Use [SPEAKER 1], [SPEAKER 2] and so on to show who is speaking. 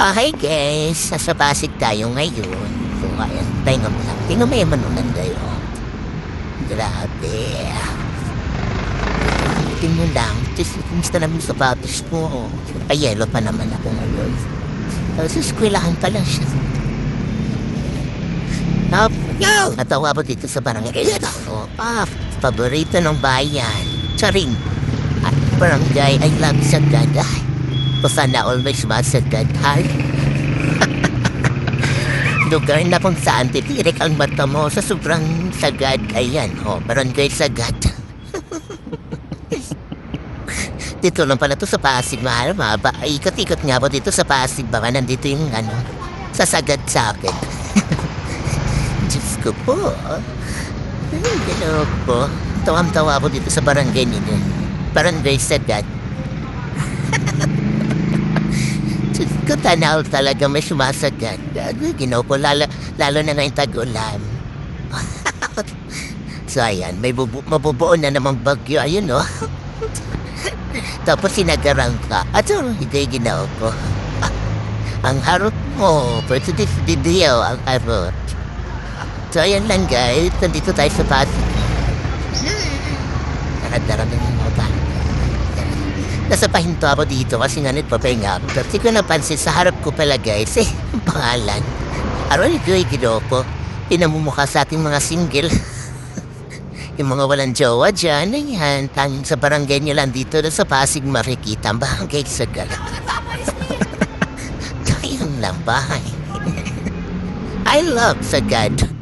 [SPEAKER 1] Hi guys, nasa Pasig tayo ngayon. So ayan, tingnan mo lang. Tingnan mo yung manunan tayo. Grabe. Tingnan mo lang. Kumusta naman yung sapatos mo? Ay, yellow pa naman ako ngayon. Sa eskwelahan pa lang siya. Natawa po dito sa barangay. Paborito ng bayan. Charing. At barangay, I love Sagad. O sana always masagad, ha? Lugar na kung saan titirik ang mata mo sa sobrang sagad. Ayan, barangay Sagad. Dito lang pala to sa Pasig, mahal. Ikot-ikot nga po dito sa Pasig. Baka nandito yung sa Sagad sa akin. Diyos ko po. Hello po. Tawang-tawa po dito sa barangay ninyo. Barangay Sagad. Katanaw talaga may sumasagad. Ginaw po, lalo na ngayong tag-ulan. So ayan, may mabubuo na namang bagyo. Ayun o. Tapos sinagarang ka. At so, hindi ginaw ko. Ang harot mo. For today's video, ang harot. So ayan lang guys. Nandito tayo sa Pasig. Narad-narad ng mga bata. Nasa pahinto ako dito kasi nga nagpapahinga ako. Tapos ko napansin sa harap ko pala guys, ang pangalan. Aroy Joy Ginoko, pinamumukha sa ating mga single. Yung mga walang jowa dyan, ayan, tanging sa barangay nyo lang dito na sa Pasig makikita ang barangay Sagad. Kayang lang bahay. I love Sagad.